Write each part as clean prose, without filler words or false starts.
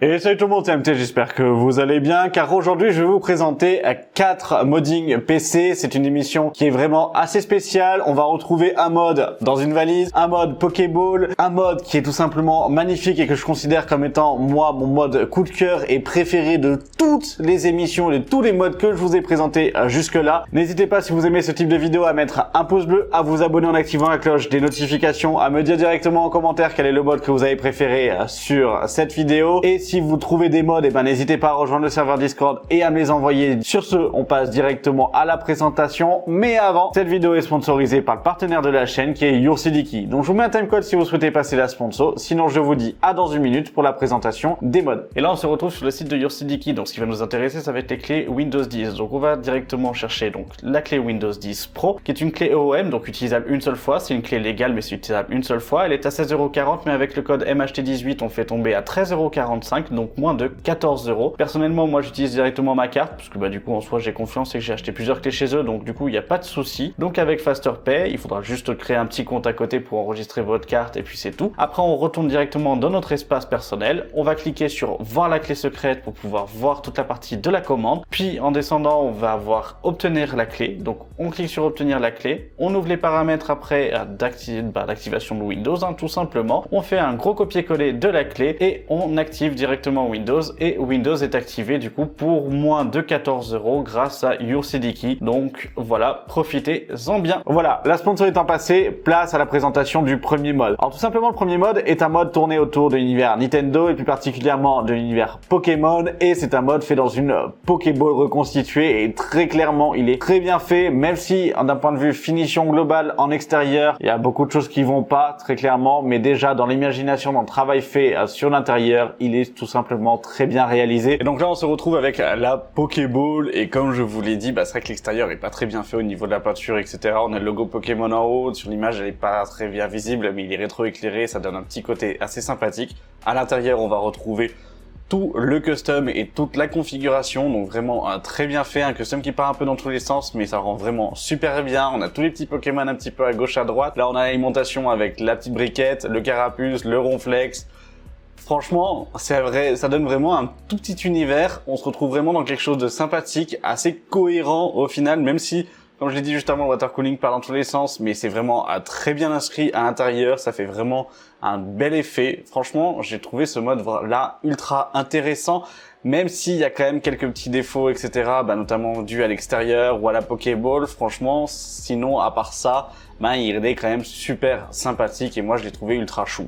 Et salut tout le monde, c'est MT, j'espère que vous allez bien, car aujourd'hui je vais vous présenter 4 modding PC. C'est une émission qui est vraiment assez spéciale. On va retrouver un mode dans une valise, un mode Pokéball, un mode qui est tout simplement magnifique et que je considère comme étant moi mon mode coup de cœur et préféré de toutes les émissions, de tous les modes que je vous ai présentés jusque là. N'hésitez pas, si vous aimez ce type de vidéo, à mettre un pouce bleu, à vous abonner en activant la cloche des notifications, à me dire directement en commentaire quel est le mode que vous avez préféré sur cette vidéo. Et si vous trouvez des mods, n'hésitez pas à rejoindre le serveur Discord et à me les envoyer. Sur ce, on passe directement à la présentation. Mais avant, cette vidéo est sponsorisée par le partenaire de la chaîne qui est YourCDKey. Donc je vous mets un timecode si vous souhaitez passer la sponsor. Sinon, je vous dis à dans une minute pour la présentation des mods. Et là, on se retrouve sur le site de YourCDKey. Donc ce qui va nous intéresser, ça va être les clés Windows 10. Donc on va directement chercher donc la clé Windows 10 Pro, qui est une clé EOM, donc utilisable une seule fois. C'est une clé légale, mais c'est utilisable une seule fois. Elle est à 16,40 €, mais avec le code MHT18, on fait tomber à 13,45 €, donc moins de 14 €. Personnellement, moi j'utilise directement ma carte, parce que du coup en soi j'ai confiance et que j'ai acheté plusieurs clés chez eux, donc du coup il n'y a pas de souci. Donc avec FasterPay, il faudra juste créer un petit compte à côté pour enregistrer votre carte et puis c'est tout. Après on retourne directement dans notre espace personnel, on va cliquer sur voir la clé secrète pour pouvoir voir toute la partie de la commande. Puis en descendant, on va avoir obtenir la clé, donc on clique sur obtenir la clé, on ouvre les paramètres après d'activation de Windows, tout simplement. On fait un gros copier-coller de la clé et on active directement Windows, et Windows est activé du coup pour moins de 14 € grâce à YourCDKey. Donc voilà, profitez-en bien. Voilà, la sponsor étant passée, place à la présentation du premier mode. Alors tout simplement, le premier mode est un mode tourné autour de l'univers Nintendo et plus particulièrement de l'univers Pokémon, et c'est un mode fait dans une Pokéball reconstituée, et très clairement il est très bien fait, même si d'un point de vue finition globale en extérieur, il y a beaucoup de choses qui vont pas très clairement, mais déjà dans l'imagination, dans le travail fait sur l'intérieur, il est tout simplement très bien réalisé. Et donc là on se retrouve avec la Pokéball, et comme je vous l'ai dit, c'est vrai que l'extérieur est pas très bien fait au niveau de la peinture, etc. On a le logo Pokémon en haut, sur l'image elle est pas très bien visible, mais il est rétro-éclairé, ça donne un petit côté assez sympathique. À l'intérieur on va retrouver tout le custom et toute la configuration, donc vraiment très bien fait, un custom qui part un peu dans tous les sens, mais ça rend vraiment super bien. On a tous les petits Pokémon un petit peu à gauche, à droite. Là on a l'alimentation avec la petite briquette, le carapuce, le ronflex. Franchement, c'est vrai, ça donne vraiment un tout petit univers. On se retrouve vraiment dans quelque chose de sympathique, assez cohérent au final, même si, comme je l'ai dit juste avant, le water cooling part dans tous les sens, mais c'est vraiment très bien inscrit à l'intérieur. Ça fait vraiment un bel effet. Franchement, j'ai trouvé ce mode là ultra intéressant, même s'il y a quand même quelques petits défauts, etc. Notamment dû à l'extérieur ou à la Pokéball. Franchement, sinon, à part ça, il est quand même super sympathique, et moi je l'ai trouvé ultra chou.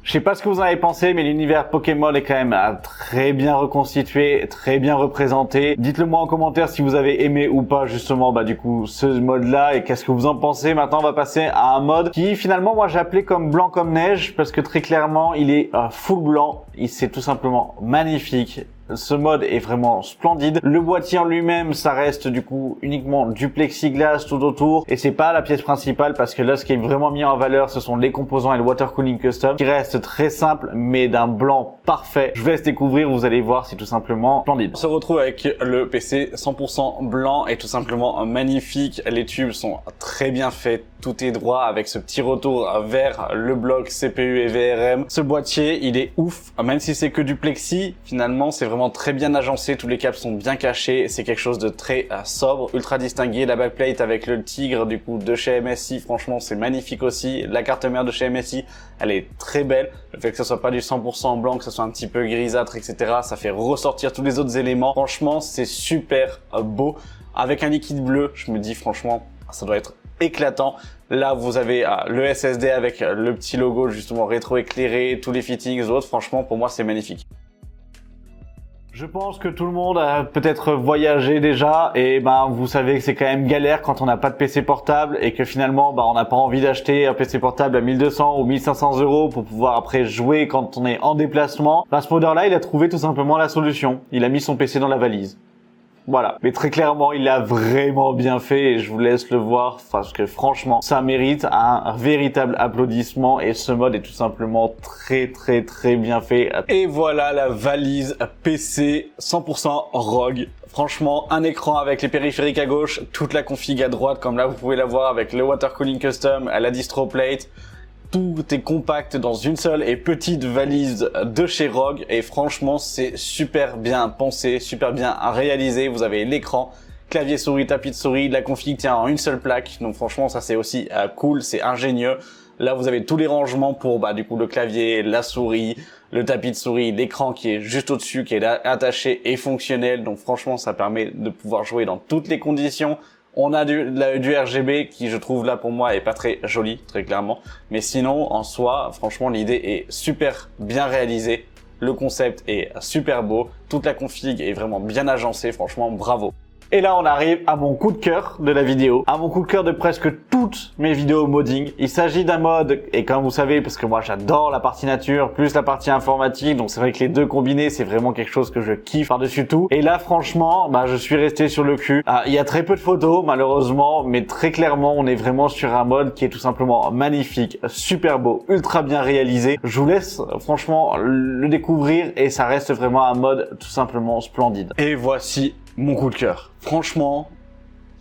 Je sais pas ce que vous en avez pensé, mais l'univers Pokémon est quand même très bien reconstitué, très bien représenté. Dites-le moi en commentaire si vous avez aimé ou pas justement du coup ce mode-là, et qu'est-ce que vous en pensez. Maintenant on va passer à un mode qui finalement moi j'ai appelé comme blanc comme neige, parce que très clairement il est full blanc, c'est tout simplement magnifique. Ce mode est vraiment splendide. Le boîtier en lui-même, ça reste du coup uniquement du plexiglas tout autour, et c'est pas la pièce principale, parce que là ce qui est vraiment mis en valeur, ce sont les composants et le water cooling custom, qui reste très simple mais d'un blanc parfait. Je vous laisse découvrir, vous allez voir, c'est tout simplement splendide. On se retrouve avec le PC 100% blanc et tout simplement magnifique. Les tubes sont très bien faits, tout est droit avec ce petit retour vers le bloc CPU et VRM. Ce boîtier, il est ouf, même si c'est que du plexi, finalement c'est vraiment très bien agencé, tous les câbles sont bien cachés, c'est quelque chose de très sobre, ultra distingué. La backplate avec le tigre du coup de chez MSI, franchement c'est magnifique aussi. La carte mère de chez MSI, elle est très belle. Le fait que ce soit pas du 100% blanc, que ce soit un petit peu grisâtre, etc., ça fait ressortir tous les autres éléments. Franchement c'est super beau. Avec un liquide bleu, je me dis franchement ça doit être éclatant. Là vous avez le SSD avec le petit logo justement rétro-éclairé, tous les fittings autres. Franchement pour moi c'est magnifique. Je pense que tout le monde a peut-être voyagé déjà, et vous savez que c'est quand même galère quand on n'a pas de PC portable, et que finalement on n'a pas envie d'acheter un PC portable à 1200 ou 1500 € pour pouvoir après jouer quand on est en déplacement. Ce modeur-là, il a trouvé tout simplement la solution. Il a mis son PC dans la valise. Voilà. Mais très clairement, il l'a vraiment bien fait, et je vous laisse le voir parce que franchement, ça mérite un véritable applaudissement, et ce mode est tout simplement très bien fait. Et voilà la valise PC 100% ROG. Franchement, un écran avec les périphériques à gauche, toute la config à droite, comme là vous pouvez la voir avec le water cooling custom, la distro plate. Tout est compact dans une seule et petite valise de chez Rogue et franchement c'est super bien pensé, super bien réalisé. Vous avez l'écran, clavier souris, tapis de souris, la config tient en une seule plaque, donc franchement ça c'est aussi cool, c'est ingénieux. Là vous avez tous les rangements pour du coup le clavier, la souris, le tapis de souris, l'écran qui est juste au-dessus, qui est attaché et fonctionnel, donc franchement ça permet de pouvoir jouer dans toutes les conditions. On a du RGB qui, je trouve, là, pour moi, est pas très joli, très clairement. Mais sinon, en soi, franchement, l'idée est super bien réalisée. Le concept est super beau. Toute la config est vraiment bien agencée. Franchement, bravo. Et là, on arrive à mon coup de cœur de la vidéo, à mon coup de cœur de presque toutes mes vidéos modding. Il s'agit d'un mode, et comme vous savez, parce que moi j'adore la partie nature, plus la partie informatique, donc c'est vrai que les deux combinés, c'est vraiment quelque chose que je kiffe par-dessus tout. Et là, franchement, je suis resté sur le cul. Il y a très peu de photos, malheureusement, mais très clairement, on est vraiment sur un mode qui est tout simplement magnifique, super beau, ultra bien réalisé. Je vous laisse, franchement, le découvrir, et ça reste vraiment un mode tout simplement splendide. Et voici mon coup de cœur. Franchement,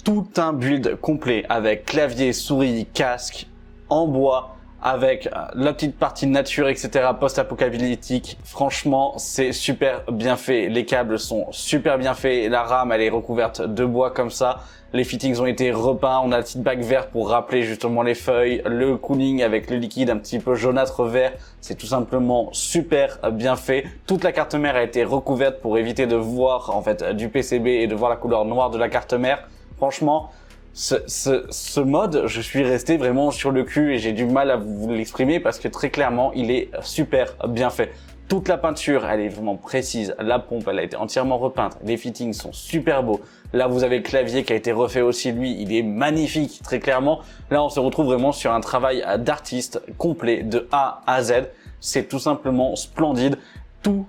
tout un build complet avec clavier, souris, casque, en bois, avec la petite partie nature, etc., post-apocalyptique. Franchement, c'est super bien fait. Les câbles sont super bien faits. La rame, elle est recouverte de bois comme ça. Les fittings ont été repeints. On a la petite bague verte pour rappeler justement les feuilles. Le cooling avec le liquide un petit peu jaunâtre vert. C'est tout simplement super bien fait. Toute la carte mère a été recouverte pour éviter de voir en fait du PCB et de voir la couleur noire de la carte mère. Franchement, ce mode, je suis resté vraiment sur le cul et j'ai du mal à vous l'exprimer parce que très clairement, il est super bien fait. Toute la peinture, elle est vraiment précise. La pompe, elle a été entièrement repeinte. Les fittings sont super beaux. Là, vous avez le clavier qui a été refait aussi, lui. Il est magnifique, très clairement. Là, on se retrouve vraiment sur un travail d'artiste complet de A à Z. C'est tout simplement splendide. Tout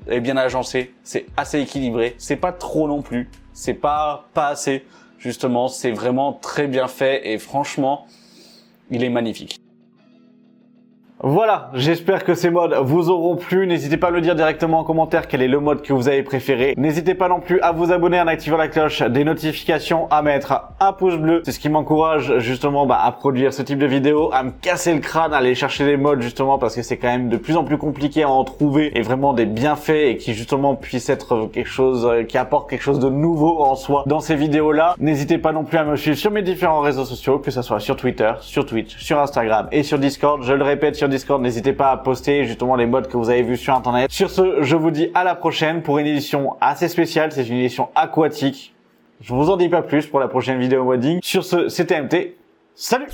est bien agencé. C'est assez équilibré. C'est pas trop non plus. C'est pas assez. Justement, c'est vraiment très bien fait et franchement, il est magnifique. Voilà, j'espère que ces mods vous auront plu. N'hésitez pas à me le dire directement en commentaire quel est le mode que vous avez préféré. N'hésitez pas non plus à vous abonner en activant la cloche des notifications, à mettre un pouce bleu. C'est ce qui m'encourage justement à produire ce type de vidéo, à me casser le crâne, à aller chercher des mods justement parce que c'est quand même de plus en plus compliqué à en trouver et vraiment des bienfaits et qui justement puissent être quelque chose qui apporte quelque chose de nouveau en soi dans ces vidéos-là. N'hésitez pas non plus à me suivre sur mes différents réseaux sociaux, que ce soit sur Twitter, sur Twitch, sur Instagram et sur Discord. Je le répète, sur Discord, n'hésitez pas à poster justement les mods que vous avez vus sur internet. Sur ce, je vous dis à la prochaine pour une édition assez spéciale, c'est une édition aquatique. Je vous en dis pas plus pour la prochaine vidéo modding. Sur ce, c'était MT. Salut!